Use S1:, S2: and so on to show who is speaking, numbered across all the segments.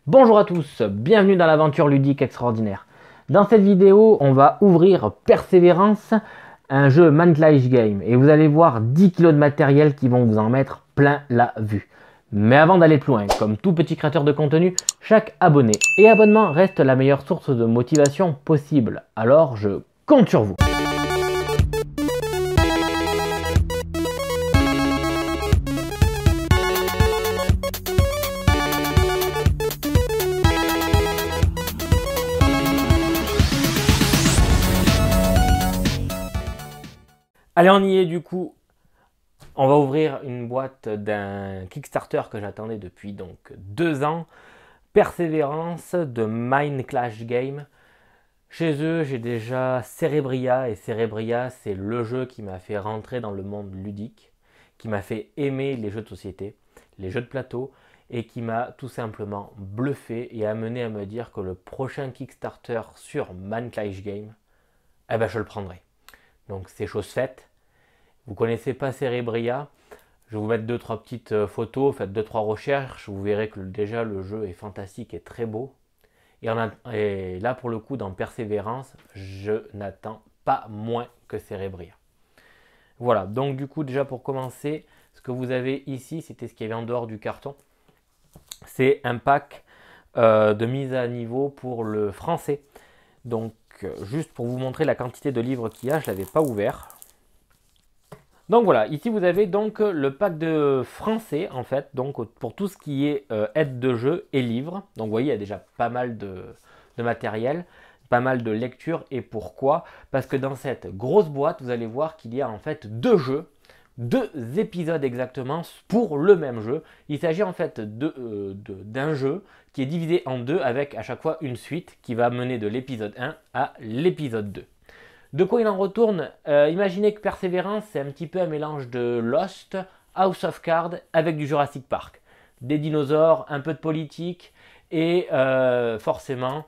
S1: Bonjour à tous, bienvenue dans l'aventure ludique extraordinaire. Dans cette vidéo, on va ouvrir Persévérance, un jeu Manclice Game. Et vous allez voir 10 kilos de matériel qui vont vous en mettre plein la vue. Mais avant d'aller plus loin, comme tout petit créateur de contenu, chaque abonné et abonnement reste la meilleure source de motivation possible. Alors je compte sur vous. Allez, on y est du coup. On va ouvrir une boîte d'un Kickstarter que j'attendais depuis donc 2 ans. Persévérance de Manclice Game. Chez eux, j'ai déjà Cerebria et Cerebria, c'est le jeu qui m'a fait rentrer dans le monde ludique, qui m'a fait aimer les jeux de société, les jeux de plateau et qui m'a tout simplement bluffé et amené à me dire que le prochain Kickstarter sur Manclice Game, eh ben je le prendrai. Donc c'est chose faite. Vous connaissez pas Cerebria, je vais vous mettre 2-3 petites photos, faites 2-3 recherches, vous verrez que déjà le jeu est fantastique et très beau. Et là pour le coup dans Persévérance, je n'attends pas moins que Cerebria. Voilà, donc du coup déjà pour commencer, ce que vous avez ici, c'était ce qu'il y avait en dehors du carton. C'est un pack de mise à niveau pour le français. Donc juste pour vous montrer la quantité de livres qu'il y a, je ne l'avais pas ouvert. Donc voilà, ici vous avez donc le pack de français en fait, donc pour tout ce qui est aide de jeu et livres. Donc vous voyez, il y a déjà pas mal de matériel, pas mal de lectures. Et pourquoi? Parce que dans cette grosse boîte, vous allez voir qu'il y a en fait 2 jeux, 2 épisodes exactement pour le même jeu. Il s'agit en fait d'un jeu qui est divisé en 2 avec à chaque fois une suite qui va mener de l'épisode 1 à l'épisode 2. De quoi il en retourne? Imaginez que Persévérance, c'est un petit peu un mélange de Lost, House of Cards avec du Jurassic Park. Des dinosaures, un peu de politique et forcément,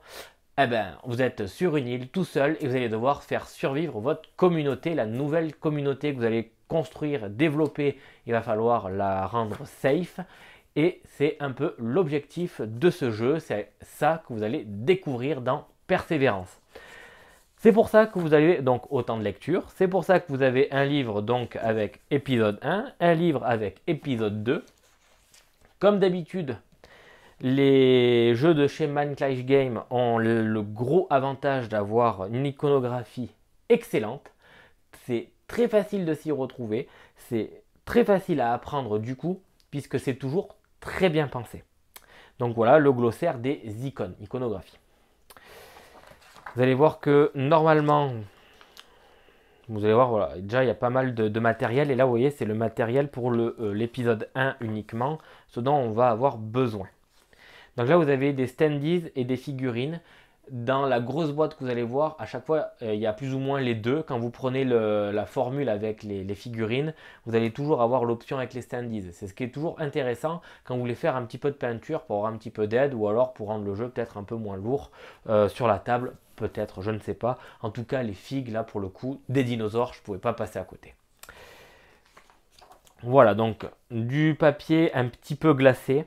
S1: vous êtes sur une île tout seul et vous allez devoir faire survivre votre communauté, la nouvelle communauté que vous allez construire, développer. Il va falloir la rendre safe. Et c'est un peu l'objectif de ce jeu, c'est ça que vous allez découvrir dans Persévérance. C'est pour ça que vous avez donc autant de lectures. C'est pour ça que vous avez un livre donc avec épisode 1, un livre avec épisode 2. Comme d'habitude, les jeux de chez Manclice Game ont le gros avantage d'avoir une iconographie excellente. C'est très facile de s'y retrouver. C'est très facile à apprendre du coup, puisque c'est toujours très bien pensé. Donc voilà le glossaire des icônes, iconographie. Vous allez voir que normalement, vous allez voir, voilà, déjà il y a pas mal de matériel. Et là, vous voyez, c'est le matériel pour l'épisode 1 uniquement, ce dont on va avoir besoin. Donc là, vous avez des standees et des figurines. Dans la grosse boîte que vous allez voir, à chaque fois, il y a plus ou moins les deux. Quand vous prenez la formule avec les figurines, vous allez toujours avoir l'option avec les standees. C'est ce qui est toujours intéressant quand vous voulez faire un petit peu de peinture pour avoir un petit peu d'aide ou alors pour rendre le jeu peut-être un peu moins lourd sur la table. Peut-être, je ne sais pas. En tout cas, les figues, là, pour le coup, des dinosaures, je ne pouvais pas passer à côté. Voilà, donc du papier un petit peu glacé.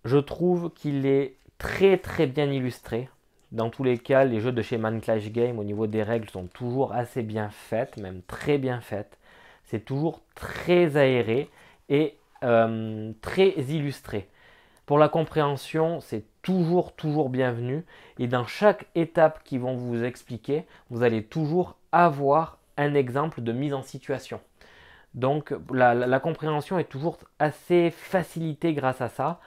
S1: Je trouve qu'il est très très bien illustré. Dans tous les cas, les jeux de chez Manclice Game, au niveau des règles, sont toujours assez bien faites, même très bien faites. C'est toujours très aéré et très illustré. Pour la compréhension, c'est toujours bienvenu. Et dans chaque étape qu'ils vont vous expliquer, vous allez toujours avoir un exemple de mise en situation. Donc la compréhension est toujours assez facilitée grâce à ça.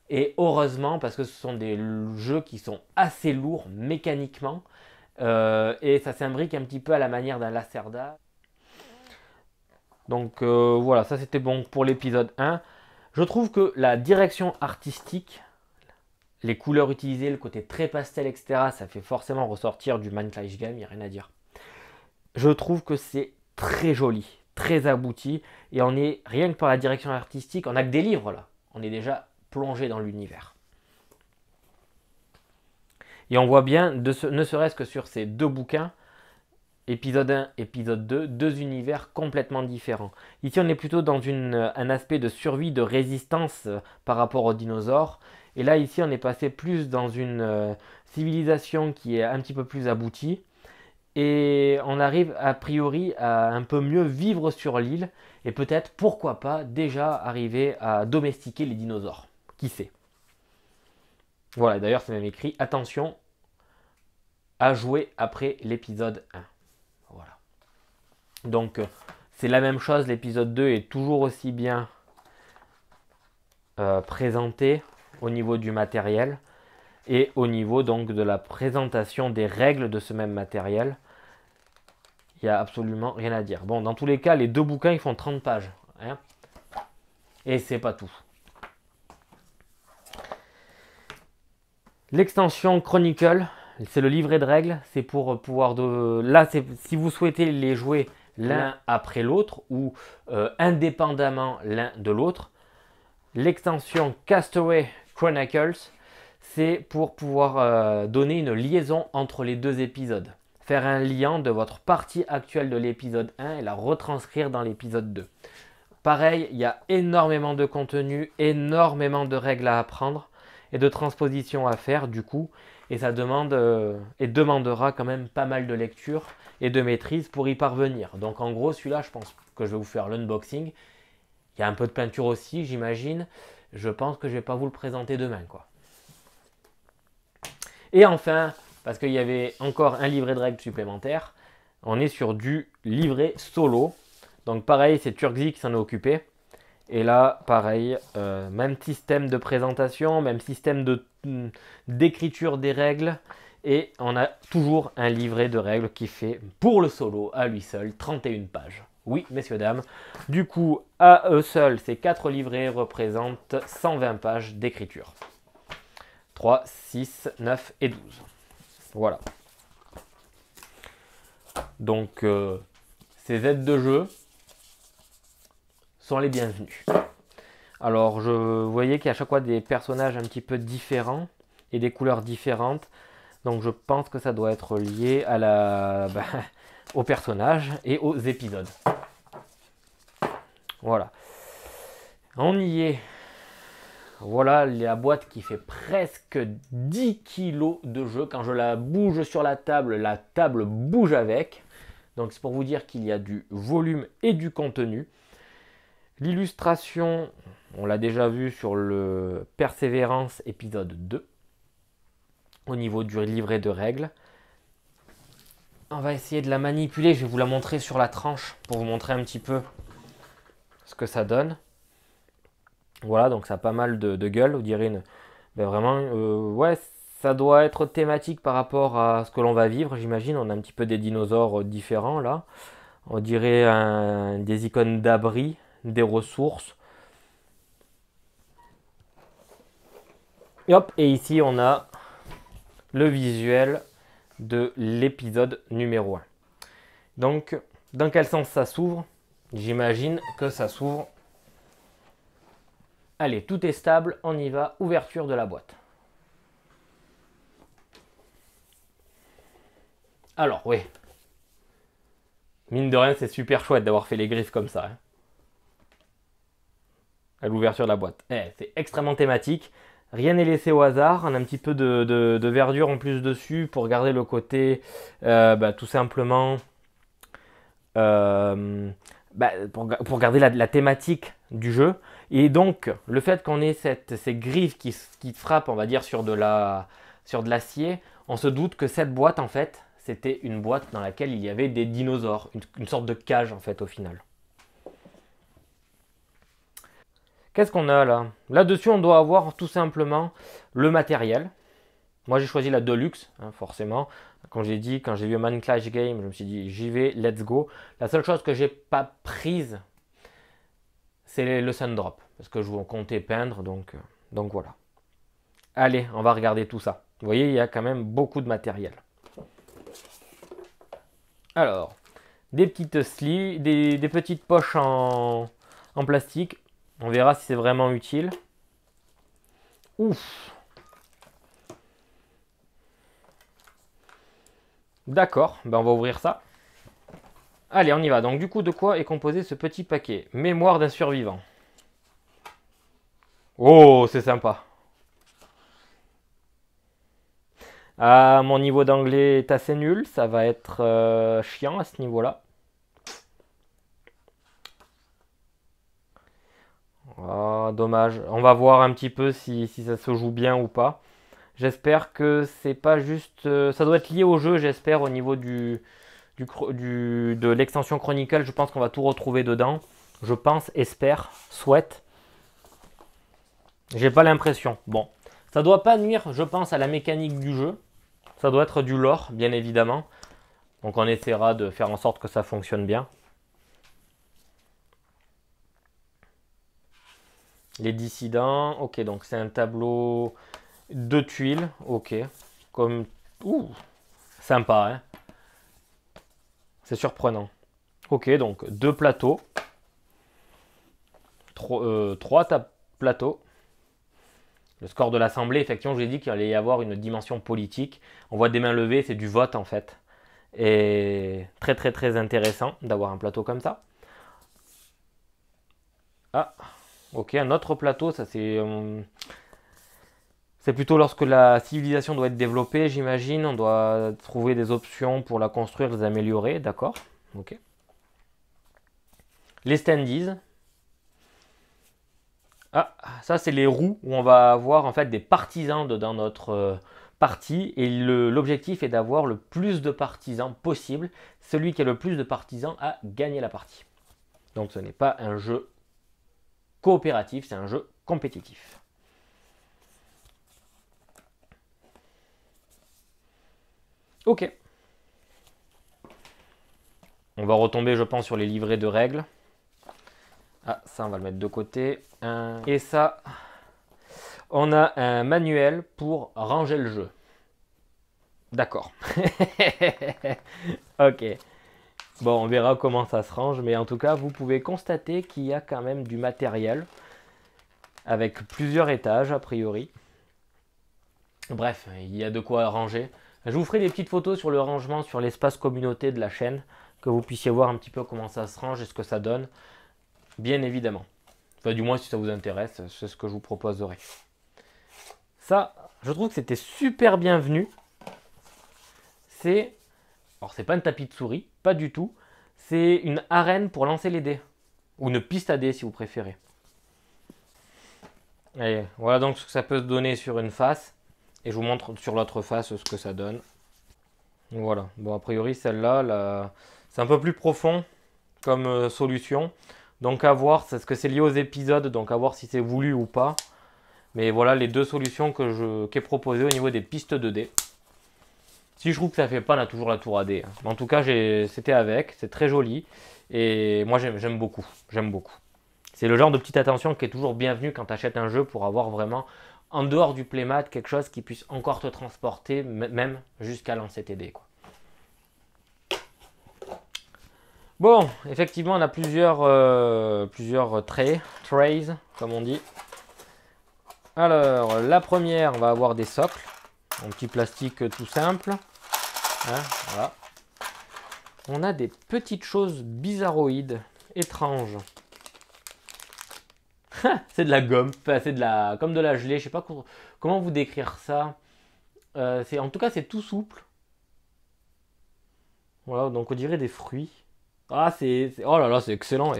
S1: Et heureusement, parce que ce sont des jeux qui sont assez lourds mécaniquement. Et ça s'imbrique un petit peu à la manière d'un Lacerda. Donc voilà, ça c'était bon pour l'épisode 1. Je trouve que la direction artistique, les couleurs utilisées, le côté très pastel, etc., ça fait forcément ressortir du Manclice Game, il n'y a rien à dire. Je trouve que c'est très joli, très abouti, et on est, rien que par la direction artistique, on n'a que des livres là, on est déjà plongé dans l'univers. Et on voit bien, ne serait-ce que sur ces 2 bouquins, épisode 1, épisode 2, deux univers complètement différents. Ici, on est plutôt dans un aspect de survie, de résistance par rapport aux dinosaures. Et là, ici, on est passé plus dans une civilisation qui est un petit peu plus aboutie. Et on arrive a priori à un peu mieux vivre sur l'île. Et peut-être, pourquoi pas, déjà arriver à domestiquer les dinosaures. Qui sait? Voilà, d'ailleurs, c'est même écrit, attention à jouer après l'épisode 1. Voilà. Donc, c'est la même chose, l'épisode 2 est toujours aussi bien présenté au niveau du matériel et au niveau donc de la présentation des règles de ce même matériel. Il n'y a absolument rien à dire. Bon, dans tous les cas, les deux bouquins, ils font 30 pages. Hein, et c'est pas tout. L'extension Chronicle, c'est le livret de règles. C'est pour pouvoir... Là, si vous souhaitez les jouer l'un après l'autre ou indépendamment l'un de l'autre. L'extension Castaway Chronicles, c'est pour pouvoir donner une liaison entre les deux épisodes. Faire un lien de votre partie actuelle de l'épisode 1 et la retranscrire dans l'épisode 2. Pareil, il y a énormément de contenu, énormément de règles à apprendre et de transpositions à faire du coup. Et ça demandera quand même pas mal de lecture et de maîtrise pour y parvenir. Donc en gros, celui-là, je pense que je vais vous faire l'unboxing. Il y a un peu de peinture aussi, j'imagine. Je pense que je ne vais pas vous le présenter demain, quoi. Et enfin, parce qu'il y avait encore un livret de règles supplémentaire, on est sur du livret solo. Donc pareil, c'est Turkzy qui s'en est occupé. Et là, pareil, même système de présentation, même système d'écriture des règles. Et on a toujours un livret de règles qui fait, pour le solo, à lui seul, 31 pages. Oui, messieurs, dames. Du coup, à eux seuls, ces 4 livrets représentent 120 pages d'écriture. 3, 6, 9 et 12. Voilà. Donc, ces aides de jeu sont les bienvenus. Alors, vous voyez qu'il y a à chaque fois des personnages un petit peu différents et des couleurs différentes. Donc, je pense que ça doit être lié à aux personnages et aux épisodes. Voilà. On y est. Voilà la boîte qui fait presque 10 kg de jeu. Quand je la bouge sur la table bouge avec. Donc c'est pour vous dire qu'il y a du volume et du contenu. L'illustration, on l'a déjà vu sur le Persévérance épisode 2. Au niveau du livret de règles. On va essayer de la manipuler. Je vais vous la montrer sur la tranche pour vous montrer un petit peu ce que ça donne. Voilà, donc ça a pas mal de gueule, on dirait vraiment, ouais, ça doit être thématique par rapport à ce que l'on va vivre, j'imagine. On a un petit peu des dinosaures différents là. On dirait des icônes d'abri, des ressources. Et hop, et ici on a le visuel de l'épisode numéro 1. Donc, dans quel sens ça s'ouvre? J'imagine que ça s'ouvre. Allez, tout est stable, on y va, ouverture de la boîte. Alors, oui. Mine de rien, c'est super chouette d'avoir fait les griffes comme ça. Hein. À l'ouverture de la boîte. C'est extrêmement thématique. Rien n'est laissé au hasard. On a un petit peu de verdure en plus dessus pour garder le côté, tout simplement, pour garder la thématique du jeu. Et donc, le fait qu'on ait ces griffes qui frappent, on va dire, sur de l'acier, on se doute que cette boîte, en fait, c'était une boîte dans laquelle il y avait des dinosaures, une sorte de cage, en fait, au final. Qu'est-ce qu'on a là? Là-dessus, on doit avoir tout simplement le matériel. Moi, j'ai choisi la Deluxe, hein, forcément. Comme j'ai dit, quand j'ai vu Man Clash Game, je me suis dit, j'y vais, let's go. La seule chose que j'ai pas prise, c'est le Sundrop. Parce que je comptais peindre, donc voilà. Allez, on va regarder tout ça. Vous voyez, il y a quand même beaucoup de matériel. Alors, des petites poches en plastique. On verra si c'est vraiment utile. Ouf! D'accord, on va ouvrir ça. Allez, on y va. Donc du coup, de quoi est composé ce petit paquet? Mémoire d'un survivant. Oh, c'est sympa. Ah, mon niveau d'anglais est assez nul. Ça va être chiant à ce niveau-là. Oh, dommage. On va voir un petit peu si ça se joue bien ou pas. J'espère que c'est pas juste... ça doit être lié au jeu, j'espère, au niveau de l'extension Chronicle. Je pense qu'on va tout retrouver dedans. Je pense, espère, souhaite. J'ai pas l'impression. Bon, ça doit pas nuire, je pense, à la mécanique du jeu. Ça doit être du lore, bien évidemment. Donc on essaiera de faire en sorte que ça fonctionne bien. Les dissidents, ok, donc c'est un tableau de tuiles, ok. Comme... Ouh, sympa, hein. C'est surprenant. Ok, donc 2 plateaux. 3 plateaux. Le score de l'Assemblée, effectivement, je vous ai dit qu'il allait y avoir une dimension politique. On voit des mains levées, c'est du vote en fait. Et très très très intéressant d'avoir un plateau comme ça. Ah, ok, un autre plateau, ça c'est plutôt lorsque la civilisation doit être développée, j'imagine. On doit trouver des options pour la construire, les améliorer, d'accord. Ok. Les standees. Ah, ça c'est les roues où on va avoir en fait des partisans dans notre partie et l'objectif est d'avoir le plus de partisans possible. Celui qui a le plus de partisans a gagné la partie. Donc ce n'est pas un jeu coopératif, c'est un jeu compétitif. Ok. On va retomber, je pense, sur les livrets de règles. Ah, ça, on va le mettre de côté. Et ça, on a un manuel pour ranger le jeu. D'accord. Ok. Bon, on verra comment ça se range, mais en tout cas, vous pouvez constater qu'il y a quand même du matériel avec plusieurs étages, a priori. Bref, il y a de quoi ranger. Je vous ferai des petites photos sur le rangement sur l'espace communauté de la chaîne, que vous puissiez voir un petit peu comment ça se range et ce que ça donne. Bien évidemment. Enfin, du moins, si ça vous intéresse, c'est ce que je vous proposerai. Ça, je trouve que c'était super bienvenu. C'est... Alors, c'est pas une tapis de souris, pas du tout. C'est une arène pour lancer les dés. Ou une piste à dés, si vous préférez. Allez, voilà donc ce que ça peut se donner sur une face. Et je vous montre sur l'autre face ce que ça donne. Voilà. Bon, a priori, celle-là, c'est un peu plus profond comme solution. Donc à voir, c'est ce que c'est lié aux épisodes, donc à voir si c'est voulu ou pas. Mais voilà les deux solutions qui est proposées au niveau des pistes de dés. Si je trouve que ça fait pas, on a toujours la tour à dés. En tout cas, c'était avec, c'est très joli. Et moi j'aime beaucoup, j'aime beaucoup. C'est le genre de petite attention qui est toujours bienvenue quand tu achètes un jeu pour avoir vraiment, en dehors du playmat, quelque chose qui puisse encore te transporter, même jusqu'à lancer tes dés, quoi. Bon, effectivement, on a plusieurs trays, comme on dit. Alors, la première, on va avoir des socles, en petit plastique tout simple. Hein, voilà. On a des petites choses bizarroïdes, étranges. C'est de la gomme, enfin, c'est comme de la gelée, je sais pas comment vous décrire ça. En tout cas, c'est tout souple. Voilà, donc on dirait des fruits. Ah, oh là là, c'est excellent.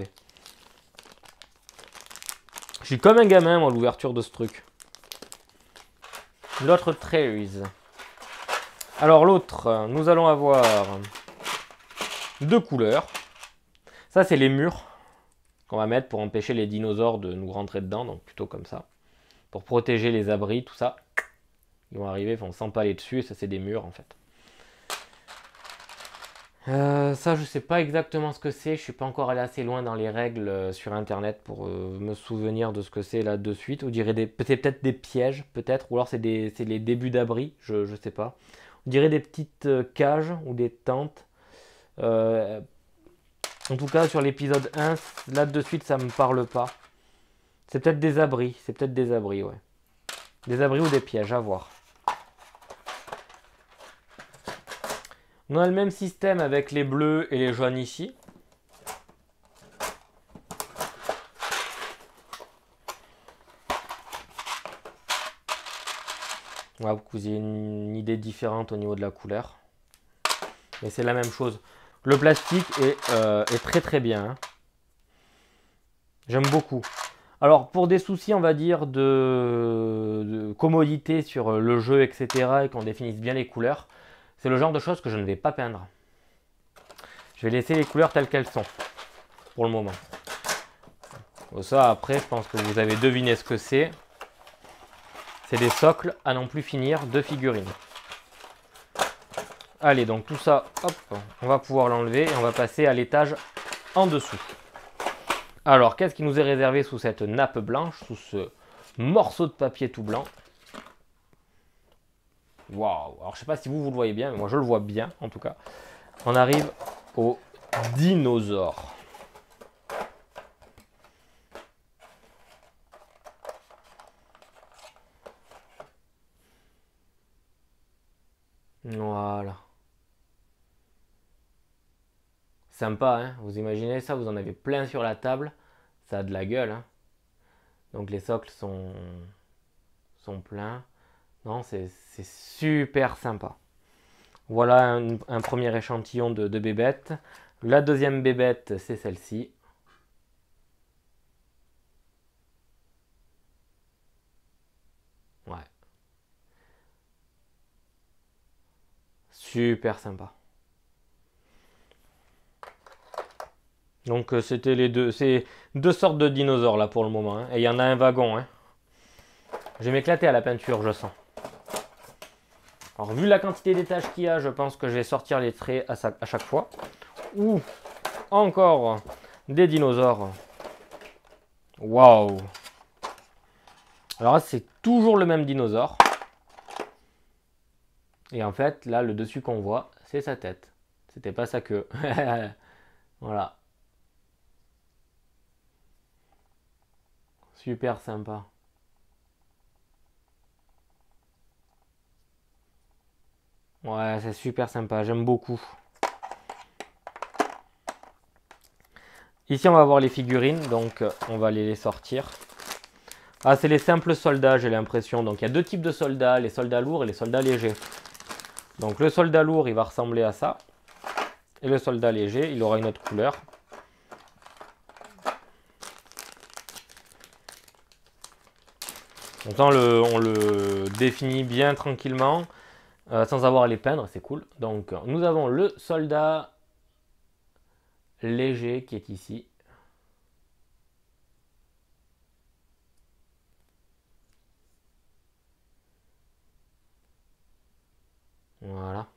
S1: Je suis comme un gamin, moi, à l'ouverture de ce truc. L'autre trays. Alors, l'autre, nous allons avoir 2 couleurs. Ça, c'est les murs qu'on va mettre pour empêcher les dinosaures de nous rentrer dedans. Donc, plutôt comme ça. Pour protéger les abris, tout ça. Ils vont arriver, ils vont s'empaler dessus. Et ça, c'est des murs, en fait. Ça, je sais pas exactement ce que c'est. Je suis pas encore allé assez loin dans les règles sur internet pour me souvenir de ce que c'est là de suite. On dirait peut-être des pièges, peut-être, ou alors c'est les débuts d'abri, je sais pas. On dirait des petites cages ou des tentes. En tout cas, sur l'épisode 1, là de suite, ça me parle pas. C'est peut-être des abris, ouais. Des abris ou des pièges, à voir. On a le même système avec les bleus et les jaunes ici. Voilà, pour que vous ayez une idée différente au niveau de la couleur. Mais c'est la même chose. Le plastique est très très bien. Hein. J'aime beaucoup. Alors pour des soucis, on va dire, de commodité sur le jeu, etc. et qu'on définisse bien les couleurs, c'est le genre de choses que je ne vais pas peindre. Je vais laisser les couleurs telles qu'elles sont, pour le moment. Ça, après, je pense que vous avez deviné ce que c'est. C'est des socles à n'en plus finir de figurines. Allez, donc tout ça, hop, on va pouvoir l'enlever et on va passer à l'étage en dessous. Alors, qu'est-ce qui nous est réservé sous cette nappe blanche, sous ce morceau de papier tout blanc? Waouh! Alors, je ne sais pas si vous le voyez bien, mais moi je le vois bien, en tout cas. On arrive aux dinosaures. Voilà. Sympa, hein? Vous imaginez ça? Vous en avez plein sur la table. Ça a de la gueule, hein? Donc les socles sont pleins. Non, c'est super sympa. Voilà un premier échantillon de bébête. La deuxième bébête, c'est celle-ci. Ouais. Super sympa. Donc c'était les deux. C'est deux sortes de dinosaures là pour le moment. Hein. Et il y en a un wagon. Hein. Je vais m'éclater à la peinture, je sens. Alors vu la quantité d'étages qu'il y a, je pense que je vais sortir les traits à chaque fois. Ou encore des dinosaures. Waouh! Alors là, c'est toujours le même dinosaure. Et en fait, là, le dessus qu'on voit, c'est sa tête. C'était pas sa queue. Voilà. Super sympa. Ouais, c'est super sympa. J'aime beaucoup. Ici, on va voir les figurines. Donc, on va les sortir. Ah, c'est les simples soldats, j'ai l'impression. Donc, il y a deux types de soldats. Les soldats lourds et les soldats légers. Donc, le soldat lourd, il va ressembler à ça. Et le soldat léger, il aura une autre couleur. Donc là, on le définit bien tranquillement, sans avoir à les peindre, c'est cool. Donc nous avons le soldat léger qui est ici. Voilà.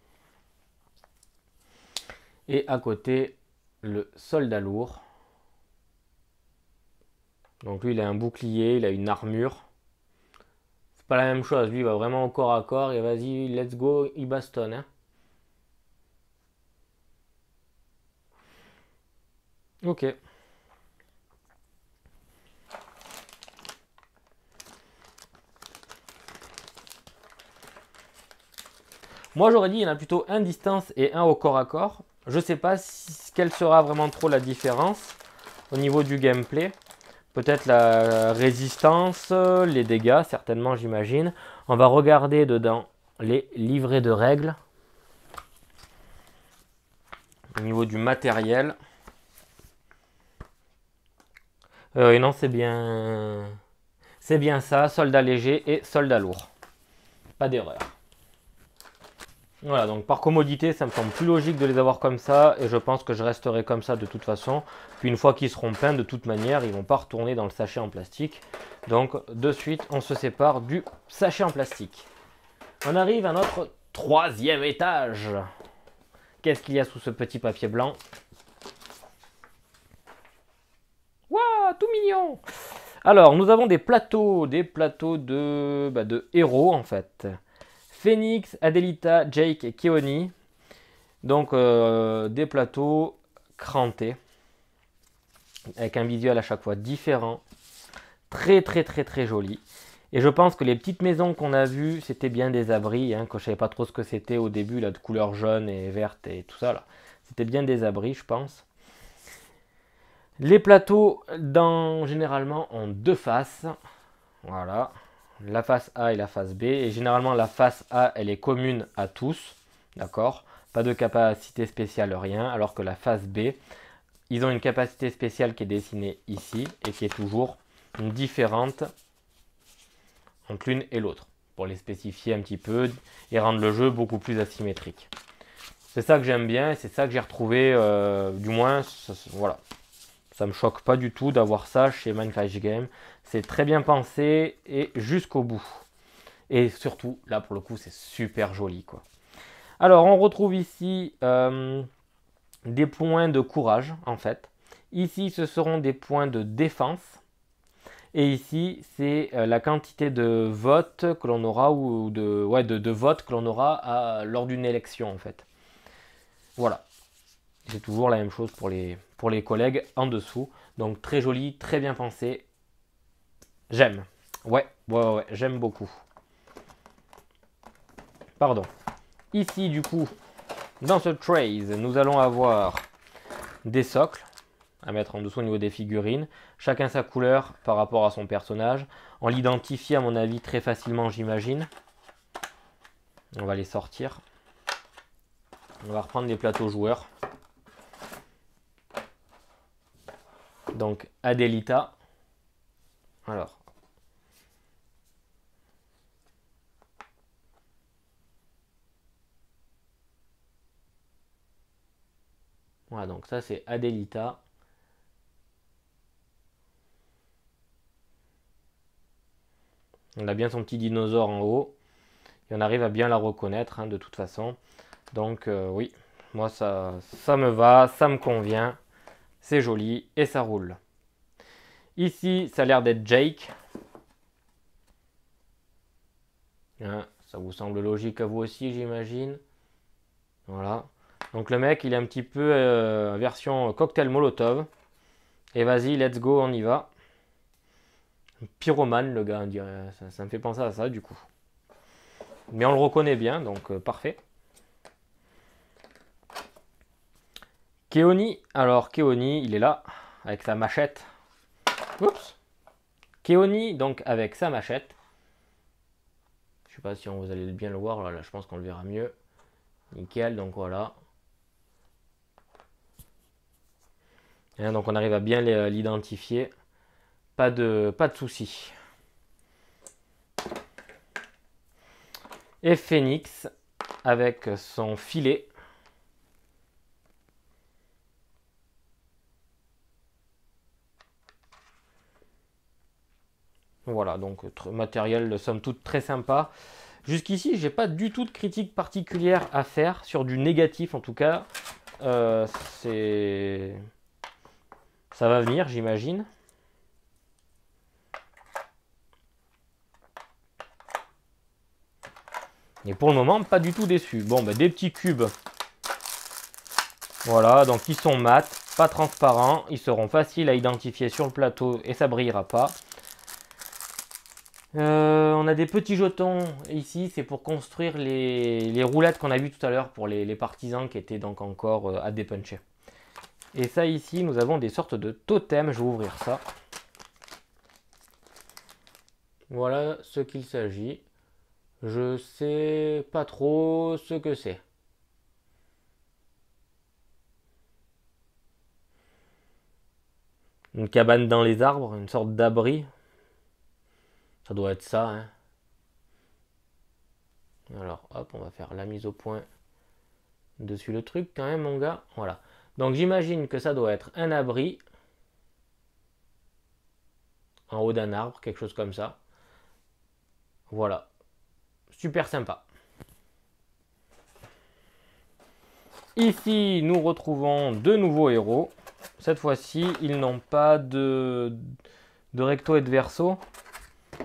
S1: Et à côté, le soldat lourd. Donc lui, il a un bouclier, il a une armure. C'est pas la même chose, lui, il va vraiment au corps à corps et vas-y, let's go, il bastonne. Hein. Ok. Moi, j'aurais dit il y en a plutôt un distance et un au corps à corps. Je sais pas quelle sera vraiment trop la différence au niveau du gameplay. Peut-être la résistance, les dégâts, certainement, j'imagine. On va regarder dedans les livrets de règles. Au niveau du matériel. Et non, c'est bien. C'est bien ça, soldat léger et soldat lourd. Pas d'erreur. Voilà, donc par commodité, ça me semble plus logique de les avoir comme ça, et je pense que je resterai comme ça de toute façon. Puis une fois qu'ils seront peints, de toute manière, ils ne vont pas retourner dans le sachet en plastique. Donc de suite, on se sépare du sachet en plastique. On arrive à notre troisième étage. Qu'est-ce qu'il y a sous ce petit papier blanc? Waouh, tout mignon! Alors, nous avons des plateaux de héros en fait. Phoenix, Adelita, Jake et Keoni. Donc des plateaux crantés. Avec un visuel à chaque fois différent. Très très très très joli. Et je pense que les petites maisons qu'on a vues, c'était bien des abris. Hein, que je ne savais pas trop ce que c'était au début, là, de couleur jaune et verte et tout ça. Là. C'était bien des abris, je pense. Les plateaux, généralement, ont deux faces. Voilà. la face A et la face B. Et généralement, la face A, elle est commune à tous. D'accord? Pas de capacité spéciale, rien. Alors que la face B, ils ont une capacité spéciale qui est dessinée ici et qui est toujours différente entre l'une et l'autre. Pour les spécifier un petit peu et rendre le jeu beaucoup plus asymétrique. C'est ça que j'aime bien et c'est ça que j'ai retrouvé, du moins, voilà. Ça me choque pas du tout d'avoir ça chez Minecraft Game. C'est très bien pensé et jusqu'au bout. Et surtout, là pour le coup, c'est super joli, quoi. Alors, on retrouve ici des points de courage, en fait. Ici, ce seront des points de défense. Et ici, c'est la quantité de votes que l'on aura, ou de votes que l'on aura lors d'une élection, en fait. Voilà. C'est toujours la même chose pour les collègues en dessous. Donc très joli, très bien pensé. J'aime. Ouais, j'aime beaucoup. Pardon. Ici, du coup, dans ce trays, nous allons avoir des socles à mettre en dessous au niveau des figurines. Chacun sa couleur par rapport à son personnage. On l'identifie, à mon avis, très facilement, j'imagine. On va les sortir. On va reprendre les plateaux joueurs. Donc, Adelita. Alors. Voilà, donc ça c'est Adelita. On a bien son petit dinosaure en haut. Et on arrive à bien la reconnaître, hein, de toute façon. Donc oui, moi ça me va, ça me convient. C'est joli et ça roule. Ici, ça a l'air d'être Jake. Hein, ça vous semble logique à vous aussi, j'imagine. Voilà. Donc le mec, il est un petit peu version cocktail Molotov. Et vas-y, let's go, on y va. Pyromane, le gars, on dirait. Ça me fait penser à ça, du coup. Mais on le reconnaît bien, donc parfait. Keoni, alors Keoni, il est là, avec sa machette. Oups. Keoni, donc avec sa machette. Je sais pas si vous allez bien le voir, là je pense qu'on le verra mieux. Nickel, donc voilà. Et donc on arrive à bien l'identifier. Pas de soucis. Et Phoenix, avec son filet. Voilà, donc matériel somme toute très sympa. Jusqu'ici, j'ai pas du tout de critique particulière à faire sur du négatif en tout cas. Ça va venir, j'imagine. Et pour le moment, pas du tout déçu. Bon, bah, des petits cubes. Voilà, donc ils sont mat, pas transparents. Ils seront faciles à identifier sur le plateau et ça brillera pas. On a des petits jetons ici, c'est pour construire les roulettes qu'on a vues tout à l'heure pour les partisans qui étaient donc encore à dépuncher. Et ça ici, nous avons des sortes de totems, je vais ouvrir ça. Voilà ce qu'il s'agit. Je sais pas trop ce que c'est. Une cabane dans les arbres, une sorte d'abri. Ça doit être ça, hein. Alors, hop, on va faire la mise au point dessus le truc quand même, mon gars. Voilà. Donc, j'imagine que ça doit être un abri en haut d'un arbre, quelque chose comme ça. Voilà. Super sympa. Ici, nous retrouvons deux nouveaux héros. Cette fois-ci, ils n'ont pas de recto et de verso.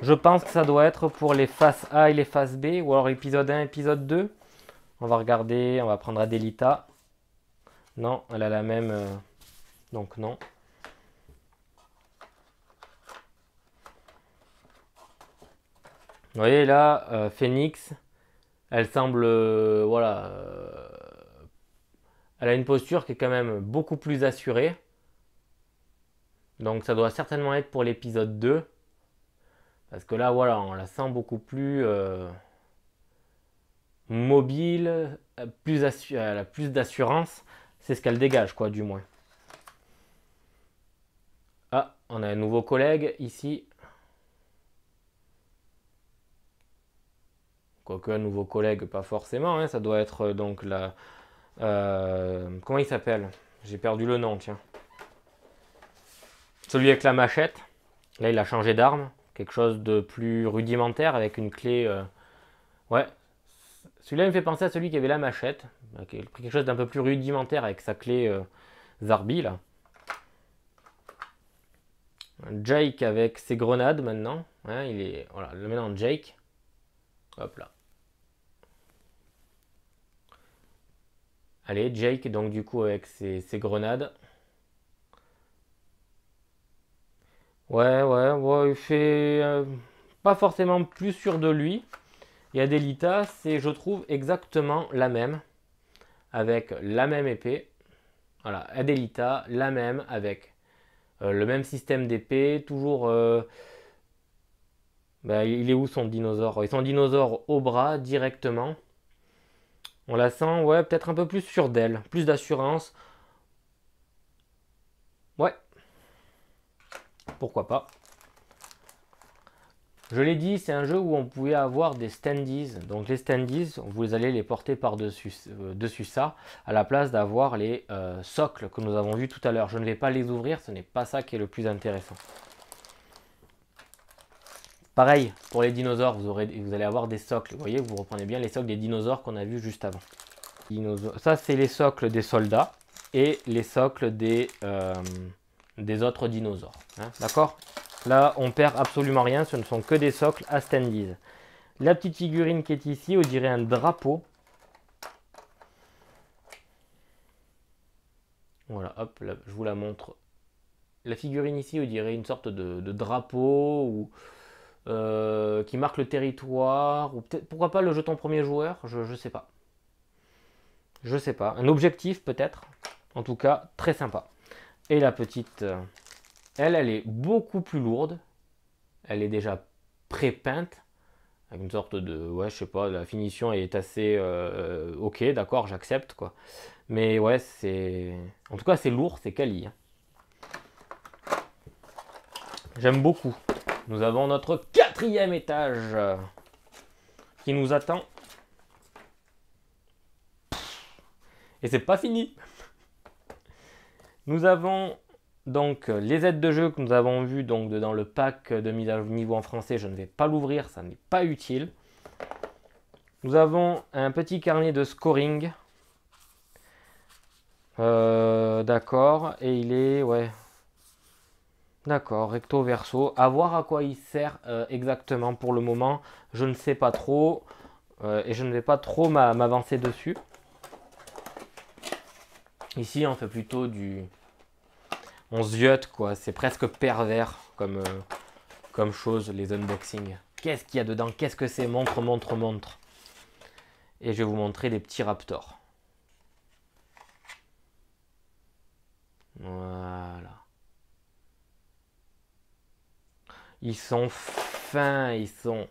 S1: Je pense que ça doit être pour les faces A et les faces B, ou alors épisode 1, épisode 2. On va regarder, on va prendre Adelita. Non, elle a la même... donc non. Vous voyez là, Phoenix, elle semble... voilà. Elle a une posture qui est quand même beaucoup plus assurée. Donc ça doit certainement être pour l'épisode 2. Parce que là, voilà, on la sent beaucoup plus mobile, elle a plus d'assurance. C'est ce qu'elle dégage, quoi, du moins. Ah, on a un nouveau collègue ici. Quoique un nouveau collègue, pas forcément, hein, ça doit être donc la... comment il s'appelle? J'ai perdu le nom, tiens. Celui avec la machette. Là, il a changé d'arme. Quelque chose de plus rudimentaire avec une clé. Ouais. Celui-là, il me fait penser à celui qui avait la machette. Quelque chose d'un peu plus rudimentaire avec sa clé Zarbi, là. Jake avec ses grenades maintenant. Hein, il est. Voilà, le maintenant Jake. Hop là. Allez, Jake, donc du coup, avec ses grenades. Ouais, il fait pas forcément plus sûr de lui. Et Adelita, c'est, je trouve, exactement la même, avec la même épée. Voilà, Adelita, la même, avec le même système d'épée, toujours... bah, il est où son dinosaure? Son dinosaure au bras, directement. On la sent, ouais, peut-être un peu plus sûre d'elle, plus d'assurance. Ouais, pourquoi pas. Je l'ai dit, c'est un jeu où on pouvait avoir des standees. Donc les standees, vous allez les porter par-dessus dessus ça, à la place d'avoir les socles que nous avons vus tout à l'heure. Je ne vais pas les ouvrir, ce n'est pas ça qui est le plus intéressant. Pareil, pour les dinosaures, vous allez avoir des socles. Vous voyez, vous reprenez bien les socles des dinosaures qu'on a vus juste avant. Ça, c'est les socles des soldats et les socles des autres dinosaures. Hein, d'accord? Là, on perd absolument rien, ce ne sont que des socles à standees. La petite figurine qui est ici, on dirait un drapeau. Voilà, hop, là, je vous la montre. La figurine ici, on dirait une sorte de drapeau ou, qui marque le territoire. Ou peut-être, pourquoi pas le jeton premier joueur, je sais pas. Je sais pas. Un objectif peut-être. En tout cas, très sympa. Et la petite, elle est beaucoup plus lourde. Elle est déjà pré-peinte. Avec une sorte de... Ouais, je sais pas, la finition est assez... ok, d'accord, j'accepte, quoi. Mais ouais, c'est... En tout cas, c'est lourd, c'est quali. Hein. J'aime beaucoup. Nous avons notre 4e étage qui nous attend. Et c'est pas fini. Nous avons donc les aides de jeu que nous avons vues donc, dans le pack de mise à niveau en français. Je ne vais pas l'ouvrir, ça n'est pas utile. Nous avons un petit carnet de scoring. D'accord. Et il est... Ouais. D'accord, recto verso. À voir à quoi il sert exactement pour le moment. Je ne sais pas trop. Et je ne vais pas trop m'avancer dessus. Ici, on fait plutôt du... On ziote, quoi. C'est presque pervers comme chose, les unboxings. Qu'est-ce qu'il y a dedans? Qu'est-ce que c'est? Montre, montre, montre. Et je vais vous montrer des petits raptors. Voilà. Ils sont fins, ils sont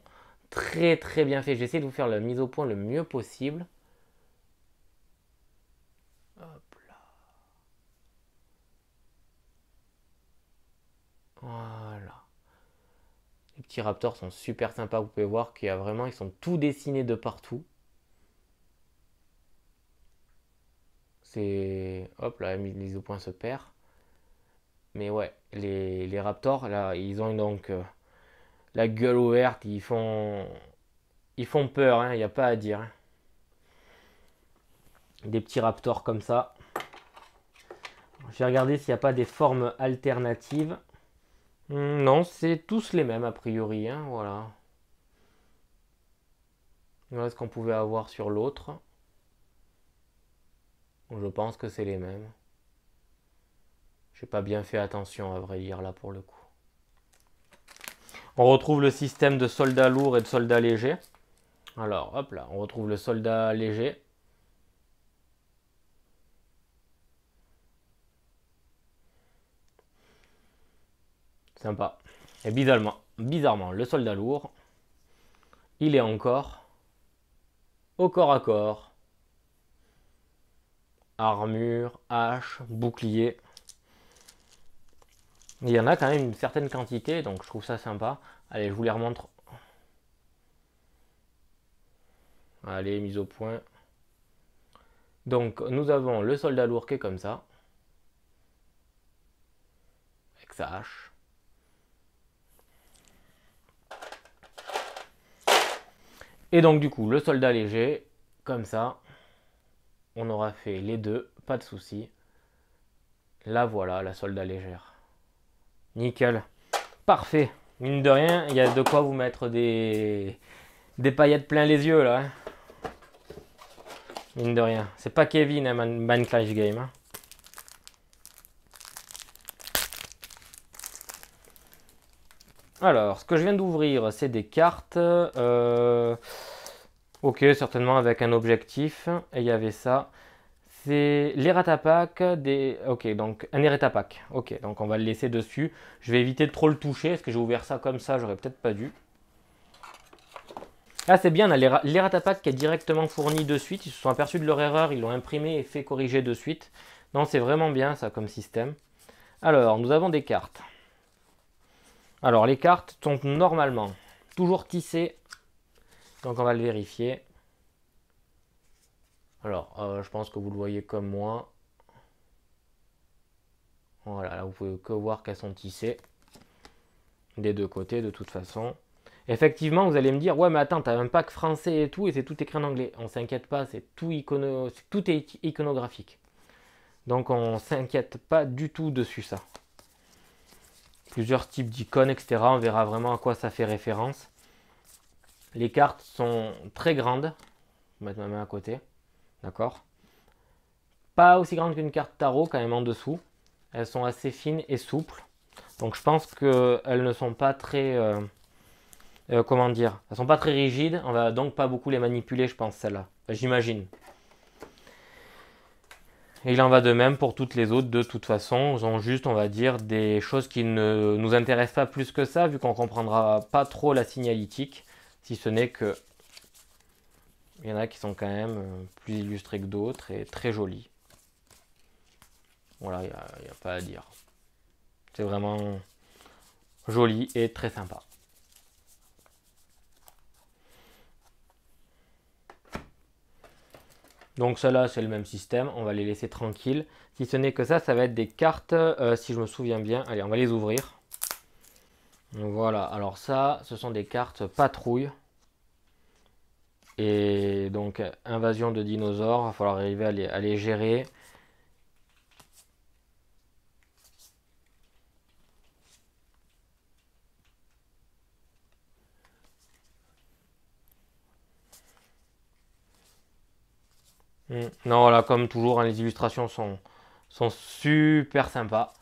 S1: très très bien faits. J'essaie de vous faire la mise au point le mieux possible. Hop là. Voilà. Les petits raptors sont super sympas. Vous pouvez voir qu'il y a vraiment, ils sont tout dessinés de partout. C'est... Hop là, la mise au point se perd. Mais ouais, les raptors, là, ils ont donc la gueule ouverte. Ils font peur, il n'y a pas à dire. Hein. Des petits raptors comme ça. Je vais regarder s'il n'y a pas des formes alternatives. Non, c'est tous les mêmes a priori. Hein, voilà. Voilà ce qu'on pouvait avoir sur l'autre. Je pense que c'est les mêmes. J'ai pas bien fait attention à vrai dire là pour le coup. On retrouve le système de soldats lourds et de soldats légers. Alors hop là, on retrouve le soldat léger. Sympa. Et bizarrement, bizarrement, le soldat lourd, il est encore au corps à corps. Armure, hache, bouclier. Il y en a quand même une certaine quantité, donc je trouve ça sympa. Allez, je vous les remontre. Allez, mise au point. Donc, nous avons le soldat lourd qui est comme ça. Avec sa hache. Et donc, du coup, le soldat léger, comme ça. On aura fait les deux, pas de souci. Là, voilà, la soldat légère. Nickel. Parfait. Mine de rien, il y a de quoi vous mettre des paillettes plein les yeux, là. Hein. Mine de rien. C'est pas Kevin, hein, Man Clash Game. Hein. Alors, ce que je viens d'ouvrir, c'est des cartes. Ok, certainement avec un objectif. Et il y avait ça. C'est l'Errata Pack des... Ok, donc un Errata Pack. Ok, donc on va le laisser dessus. Je vais éviter de trop le toucher, parce que j'ai ouvert ça comme ça, j'aurais peut-être pas dû. Ah, c'est bien, on a l'Errata Pack qui est directement fourni de suite. Ils se sont aperçus de leur erreur, ils l'ont imprimé et fait corriger de suite. Non, c'est vraiment bien ça comme système. Alors, nous avons des cartes. Alors, les cartes sont normalement toujours tissées. Donc, on va le vérifier. Alors, je pense que vous le voyez comme moi. Voilà, là vous pouvez que voir qu'elles sont tissées. Des deux côtés de toute façon. Effectivement, vous allez me dire, ouais mais attends, t'as un pack français et tout, et c'est tout écrit en anglais. On s'inquiète pas, tout est iconographique. Donc on s'inquiète pas du tout dessus ça. Plusieurs types d'icônes, etc. On verra vraiment à quoi ça fait référence. Les cartes sont très grandes. Je vais mettre ma main à côté. D'accord. Pas aussi grandes qu'une carte tarot, quand même en dessous. Elles sont assez fines et souples. Donc je pense qu'elles ne sont pas très... comment dire? Elles sont pas très rigides. On va donc pas beaucoup les manipuler, je pense, celles-là. Enfin, j'imagine. Et il en va de même pour toutes les autres, de toute façon. Ils ont juste, on va dire, des choses qui ne nous intéressent pas plus que ça, vu qu'on ne comprendra pas trop la signalétique. Si ce n'est que... Il y en a qui sont quand même plus illustrés que d'autres et très jolis. Voilà, il n'y a pas à dire. C'est vraiment joli et très sympa. Donc cela c'est le même système, on va les laisser tranquilles. Si ce n'est que ça va être des cartes, si je me souviens bien. Allez, on va les ouvrir. Voilà, alors ça, ce sont des cartes patrouille. Et donc, invasion de dinosaures, il va falloir arriver à les gérer. Non, voilà, comme toujours, hein, les illustrations sont super sympas.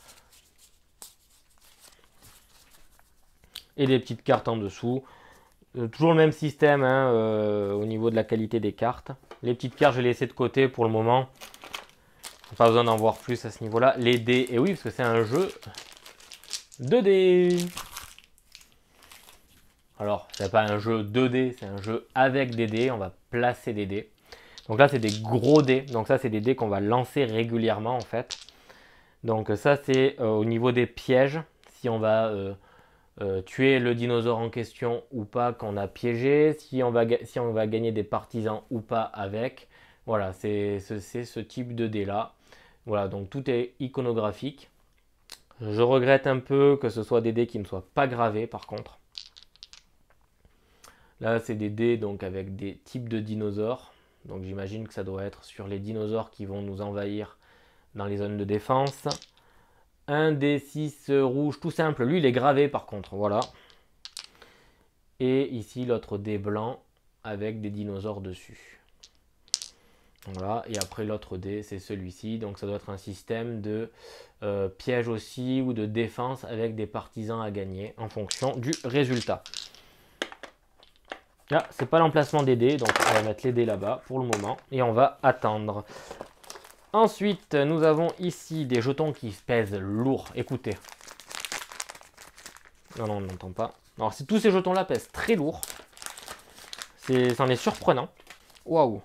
S1: Et des petites cartes en dessous. Toujours le même système hein, au niveau de la qualité des cartes. Les petites cartes, je vais les laisser de côté pour le moment. Pas besoin d'en voir plus à ce niveau-là. Les dés, et oui, parce que c'est un jeu de dés. Alors, c'est pas un jeu 2D, c'est un jeu avec des dés. On va placer des dés. Donc là, c'est des gros dés. Donc ça, c'est des dés qu'on va lancer régulièrement en fait. Donc ça, c'est au niveau des pièges. Si on va tuer le dinosaure en question ou pas qu'on a piégé. Si on va gagner des partisans ou pas avec. Voilà, c'est ce type de dés là. Voilà, donc tout est iconographique. Je regrette un peu que ce soit des dés qui ne soient pas gravés par contre. Là, c'est des dés donc avec des types de dinosaures. Donc j'imagine que ça doit être sur les dinosaures qui vont nous envahir dans les zones de défense. Un dé 6 rouge tout simple. Lui, il est gravé par contre. Voilà. Et ici, l'autre dé blanc avec des dinosaures dessus. Voilà, et après l'autre dé, c'est celui-ci. Donc ça doit être un système de piège aussi ou de défense avec des partisans à gagner en fonction du résultat. Là, c'est pas l'emplacement des dés, donc on va mettre les dés là-bas pour le moment et on va attendre. Ensuite, nous avons ici des jetons qui pèsent lourd. Écoutez. Non, non, on n'entend pas. Alors tous ces jetons là pèsent très lourd. C'en est surprenant. Waouh.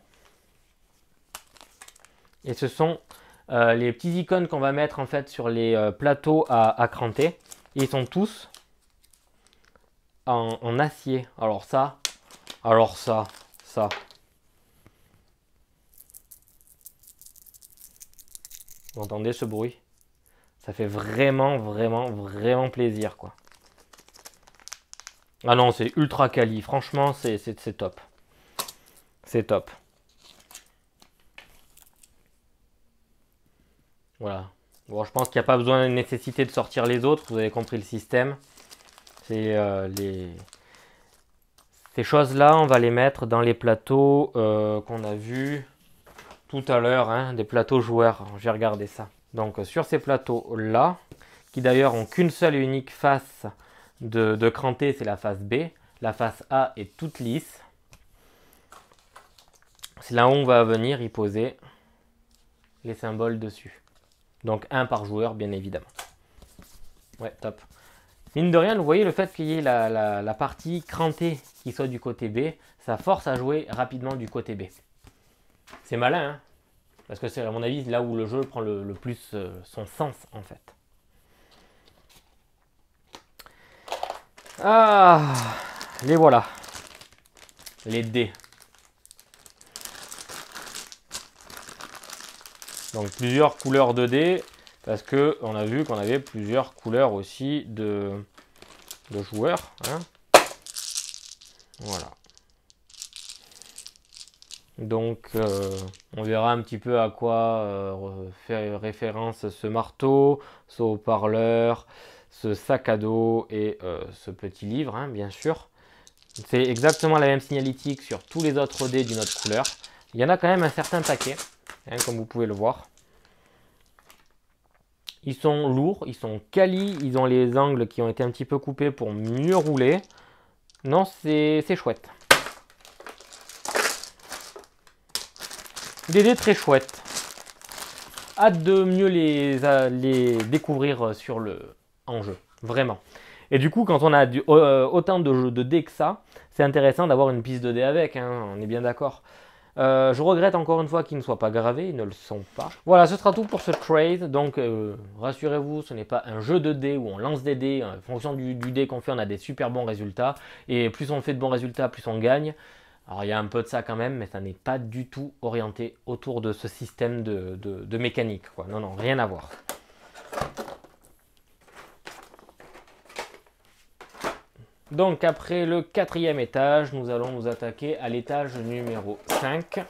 S1: Et ce sont les petits icônes qu'on va mettre en fait sur les plateaux à cranter. Et ils sont tous en acier. Alors ça. Vous entendez ce bruit? Ça fait vraiment plaisir, quoi. Ah non, c'est ultra quali. Franchement, c'est top. C'est top. Voilà. Bon, je pense qu'il n'y a pas besoin de nécessité de sortir les autres. Vous avez compris le système. C'est Ces choses-là, on va les mettre dans les plateaux qu'on a vus tout à l'heure, hein, des plateaux joueurs. J'ai regardé ça. Donc sur ces plateaux-là, qui d'ailleurs ont qu'une seule et unique face de cranté, c'est la face B. La face A est toute lisse. C'est là où on va venir y poser les symboles dessus. Donc un par joueur, bien évidemment. Ouais, top. Mine de rien, vous voyez le fait qu'il y ait la partie crantée qui soit du côté B, ça force à jouer rapidement du côté B. C'est malin, hein, parce que c'est à mon avis là où le jeu prend le plus son sens en fait. Ah, les voilà. Les dés. Donc plusieurs couleurs de dés, parce que on a vu qu'on avait plusieurs couleurs aussi de joueurs. Hein. Voilà. Donc on verra un petit peu à quoi fait référence ce marteau, ce haut-parleur, ce sac à dos et ce petit livre, hein, bien sûr. C'est exactement la même signalétique sur tous les autres dés d'une autre couleur. Il y en a quand même un certain paquet, hein, comme vous pouvez le voir. Ils sont lourds, ils sont quali, ils ont les angles qui ont été un petit peu coupés pour mieux rouler. Non, c'est chouette. Des dés très chouettes. Hâte de mieux les découvrir sur en jeu, vraiment. Et du coup, quand on a autant de dés que ça, c'est intéressant d'avoir une piste de dés avec, hein, on est bien d'accord. Je regrette encore une fois qu'ils ne soient pas gravés, ils ne le sont pas. Voilà, ce sera tout pour ce trade. Donc rassurez-vous, ce n'est pas un jeu de dés où on lance des dés. En fonction du dé qu'on fait, on a des super bons résultats. Et plus on fait de bons résultats, plus on gagne. Alors il y a un peu de ça quand même, mais ça n'est pas du tout orienté autour de ce système de mécanique, quoi. Non, non, rien à voir. Donc après le 4e étage, nous allons nous attaquer à l'étage numéro 5.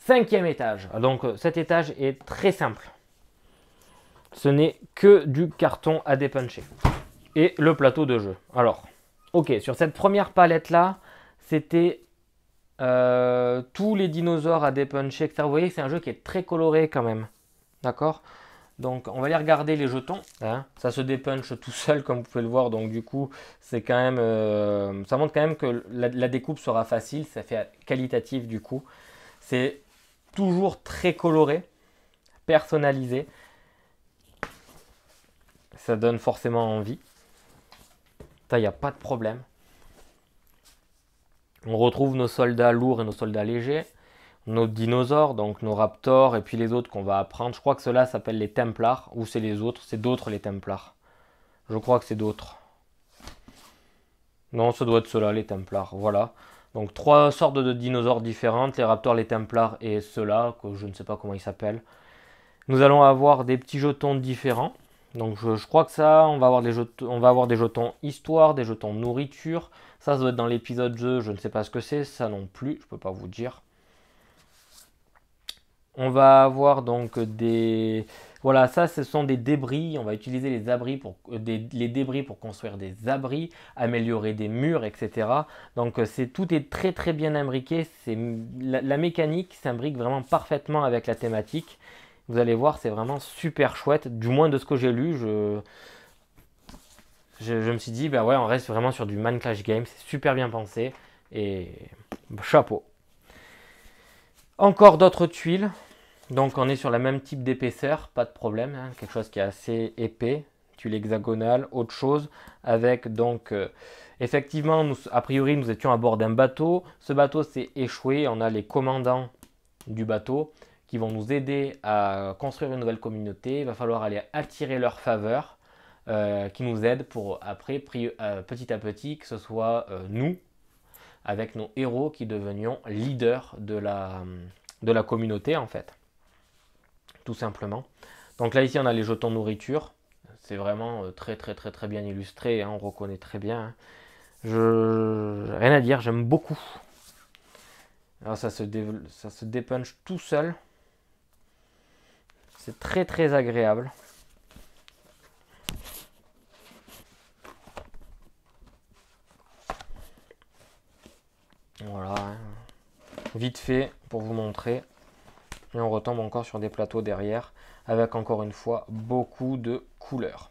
S1: 5e étage. Donc cet étage est très simple. Ce n'est que du carton à dépuncher. Et le plateau de jeu. Alors, ok, sur cette première palette là, c'était tous les dinosaures à dépuncher, etc. Vous voyez, c'est un jeu qui est très coloré quand même. D'accord? Donc, on va aller regarder les jetons. Hein. Ça se dépunche tout seul, comme vous pouvez le voir. Donc, du coup, c'est quand même, ça montre quand même que la découpe sera facile. Ça fait qualitatif, du coup. C'est toujours très coloré, personnalisé. Ça donne forcément envie. Ça, il n'y a pas de problème. On retrouve nos soldats lourds et nos soldats légers. Nos dinosaures, donc nos raptors, et puis les autres qu'on va apprendre. Je crois que ceux-là s'appellent les Templars, ou c'est les autres. C'est d'autres les Templars. Je crois que c'est d'autres. Non, ça doit être ceux-là, les Templars. Voilà. Donc 3 sortes de dinosaures différentes. Les raptors, les Templars et ceux-là, que je ne sais pas comment ils s'appellent. Nous allons avoir des petits jetons différents. Donc je crois que ça, on va avoir des jetons histoire, des jetons nourriture. Ça doit être dans l'épisode jeu, je ne sais pas ce que c'est, ça non plus, je ne peux pas vous dire. On va avoir donc des... Voilà, ça ce sont des débris, on va utiliser les débris pour construire des abris, améliorer des murs, etc. Donc tout est très bien imbriqué, la mécanique s'imbrique vraiment parfaitement avec la thématique. Vous allez voir, c'est vraiment super chouette. Du moins de ce que j'ai lu, je me suis dit, bah ouais, on reste vraiment sur du Man Clash Game. C'est super bien pensé. Et chapeau. Encore d'autres tuiles. Donc on est sur le même type d'épaisseur, pas de problème, hein, quelque chose qui est assez épais, tuile hexagonale, autre chose, avec donc effectivement, a priori nous étions à bord d'un bateau, ce bateau s'est échoué, on a les commandants du bateau qui vont nous aider à construire une nouvelle communauté, il va falloir aller attirer leur faveur, qui nous aident pour après, petit à petit, que ce soit nous, avec nos héros qui devenions leaders de la communauté en fait, tout simplement. Donc là ici on a les jetons nourriture, c'est vraiment très très très très bien illustré, hein, on reconnaît très bien. Hein. Rien à dire, j'aime beaucoup. Alors ça se dépunch tout seul, c'est très très agréable. Voilà, hein. Vite fait pour vous montrer. Et on retombe encore sur des plateaux derrière avec encore une fois beaucoup de couleurs.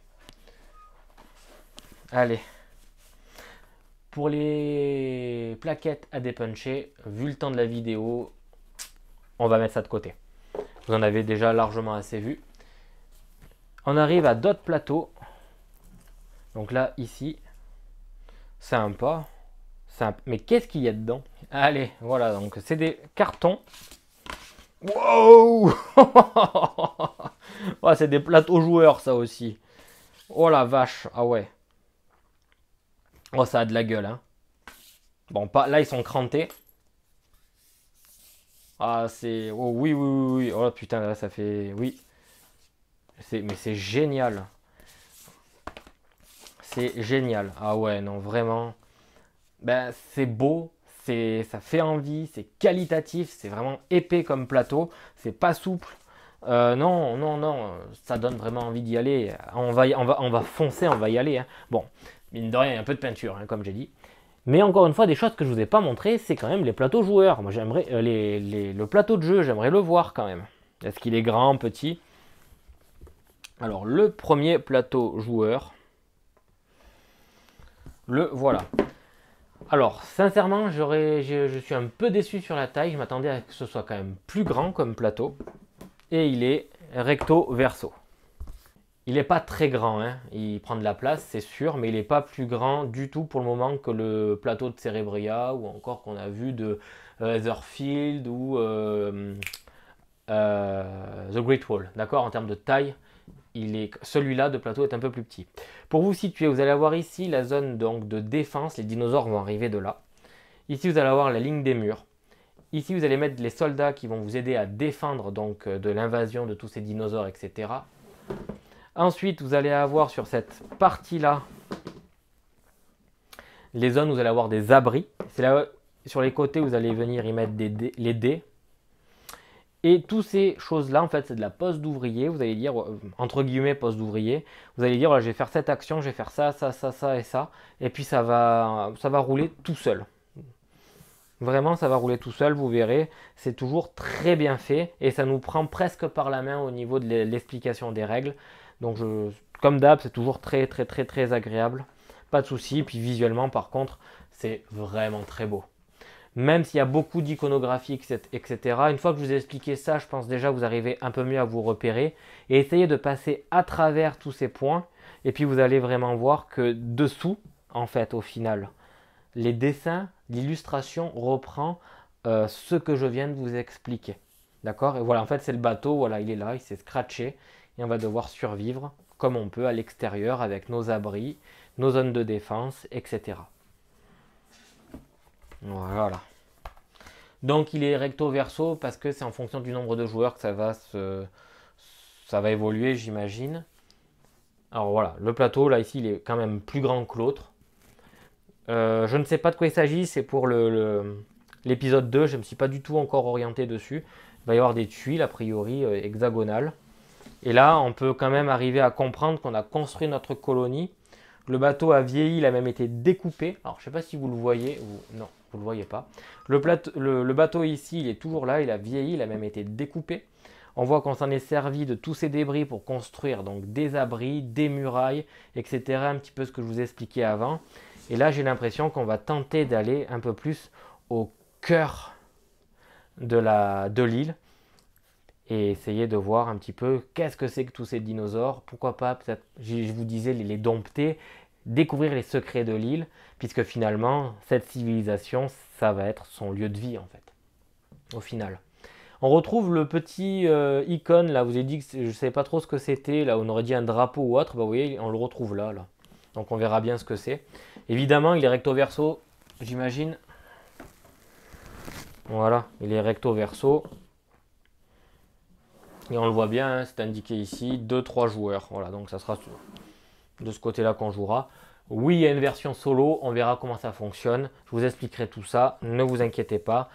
S1: Allez. Pour les plaquettes à dépuncher, vu le temps de la vidéo, on va mettre ça de côté. Vous en avez déjà largement assez vu. On arrive à d'autres plateaux. Donc là, ici, sympa. Mais qu'est-ce qu'il y a dedans? Allez, voilà, donc c'est des cartons. Wow. Oh, c'est des plateaux joueurs, ça aussi. Oh la vache, ah ouais. Oh, ça a de la gueule, hein. Bon, pas, là, ils sont crantés. Ah, c'est... Oh, oui, oui, oui, oui. Oh, putain, là, ça fait... Oui. Mais c'est génial. C'est génial. Ah ouais, non, vraiment. Ben, c'est beau. Ça fait envie. C'est qualitatif. C'est vraiment épais comme plateau. C'est pas souple. Non, non, non. Ça donne vraiment envie d'y aller. On va foncer, on va y aller. Hein. Bon, mine de rien, il y a un peu de peinture, hein, comme j'ai dit. Mais encore une fois, des choses que je ne vous ai pas montrées, c'est quand même les plateaux joueurs. Moi, j'aimerais le plateau de jeu, j'aimerais le voir quand même. Est-ce qu'il est grand, petit? Alors, le premier plateau joueur, le voilà. Alors, sincèrement, je suis un peu déçu sur la taille. Je m'attendais à que ce soit quand même plus grand comme plateau. Et il est recto verso. Il n'est pas très grand, hein. Il prend de la place, c'est sûr, mais il n'est pas plus grand du tout pour le moment que le plateau de Cerebria ou encore qu'on a vu de Etherfield ou The Great Wall. D'accord, en termes de taille, celui-là de plateau est un peu plus petit. Pour vous situer, vous allez avoir ici la zone donc, de défense, les dinosaures vont arriver de là. Ici, vous allez avoir la ligne des murs. Ici, vous allez mettre les soldats qui vont vous aider à défendre donc, de l'invasion de tous ces dinosaures, etc. Ensuite, vous allez avoir sur cette partie-là les zones où vous allez avoir des abris. C'est là sur les côtés vous allez venir y mettre les dés. Et toutes ces choses-là, en fait, c'est de la pose d'ouvrier. Vous allez dire, entre guillemets, pose d'ouvrier. Vous allez dire, voilà, je vais faire cette action, je vais faire ça, ça, ça, ça et ça. Et puis ça va rouler tout seul. Vraiment, ça va rouler tout seul, vous verrez. C'est toujours très bien fait. Et ça nous prend presque par la main au niveau de l'explication des règles. Donc, comme d'hab, c'est toujours très, très, très, très agréable. Pas de souci. Puis visuellement, par contre, c'est vraiment très beau. Même s'il y a beaucoup d'iconographie, etc. Une fois que je vous ai expliqué ça, je pense déjà que vous arrivez un peu mieux à vous repérer. Et essayez de passer à travers tous ces points. Et puis vous allez vraiment voir que dessous, en fait, au final, les dessins, l'illustration reprend ce que je viens de vous expliquer. D'accord? Et voilà, en fait, c'est le bateau, voilà, il est là, il s'est scratché. Et on va devoir survivre comme on peut à l'extérieur avec nos abris, nos zones de défense, etc. Voilà. Donc il est recto verso parce que c'est en fonction du nombre de joueurs que ça va évoluer, j'imagine. Alors voilà, le plateau là ici il est quand même plus grand que l'autre. Je ne sais pas de quoi il s'agit, c'est pour l'épisode 2, je ne me suis pas du tout encore orienté dessus. Il va y avoir des tuiles a priori hexagonales. Et là on peut quand même arriver à comprendre qu'on a construit notre colonie. Le bateau a vieilli, il a même été découpé. Alors je ne sais pas si vous le voyez, non, vous ne le voyez pas. Le bateau ici, il est toujours là, il a vieilli, il a même été découpé. On voit qu'on s'en est servi de tous ces débris pour construire donc des abris, des murailles, etc. Un petit peu ce que je vous ai expliqué avant. Et là, j'ai l'impression qu'on va tenter d'aller un peu plus au cœur de l'île. et essayer de voir un petit peu qu'est-ce que c'est que tous ces dinosaures. Pourquoi pas, peut-être, je vous disais, les dompter, découvrir les secrets de l'île, puisque finalement, cette civilisation, ça va être son lieu de vie en fait, au final. On retrouve le petit icône, là, vous avez dit que je ne savais pas trop ce que c'était, là, on aurait dit un drapeau ou autre, bah, vous voyez, on le retrouve là. Donc on verra bien ce que c'est. Évidemment, il est recto verso, j'imagine. Voilà, il est recto verso. Et on le voit bien, hein, c'est indiqué ici, 2-3 joueurs. Voilà, donc ça sera de ce côté-là qu'on jouera. Oui, il y a une version solo, on verra comment ça fonctionne. Je vous expliquerai tout ça, ne vous inquiétez pas.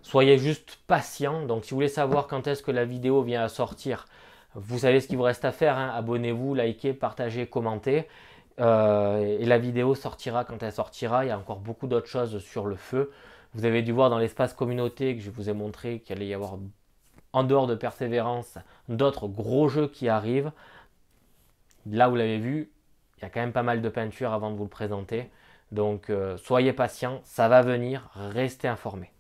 S1: Soyez juste patient. Donc si vous voulez savoir quand est-ce que la vidéo vient à sortir, vous savez ce qu'il vous reste à faire, hein. Abonnez-vous, likez, partagez, commentez. Et la vidéo sortira quand elle sortira. Il y a encore beaucoup d'autres choses sur le feu. Vous avez dû voir dans l'espace communauté que je vous ai montré qu'il allait y avoir, en dehors de Persévérance, d'autres gros jeux qui arrivent. Là, vous l'avez vu, il y a quand même pas mal de peinture avant de vous le présenter. Donc, soyez patient, ça va venir, restez informés.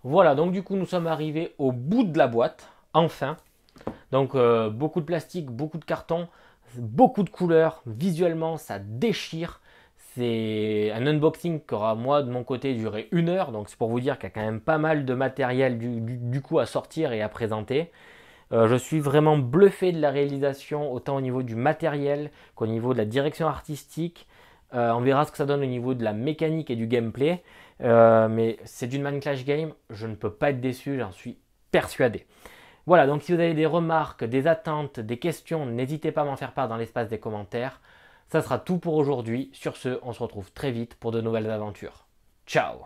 S1: Voilà, donc du coup, nous sommes arrivés au bout de la boîte, enfin. Donc, beaucoup de plastique, beaucoup de carton, beaucoup de couleurs. Visuellement, ça déchire. C'est un unboxing qui aura, moi, de mon côté, duré 1 heure. Donc, c'est pour vous dire qu'il y a quand même pas mal de matériel du coup à sortir et à présenter. Je suis vraiment bluffé de la réalisation, autant au niveau du matériel qu'au niveau de la direction artistique. On verra ce que ça donne au niveau de la mécanique et du gameplay. Mais c'est d'une Mine Clash Game, je ne peux pas être déçu, j'en suis persuadé. Voilà, donc si vous avez des remarques, des attentes, des questions, n'hésitez pas à m'en faire part dans l'espace des commentaires. Ça sera tout pour aujourd'hui. Sur ce, on se retrouve très vite pour de nouvelles aventures. Ciao!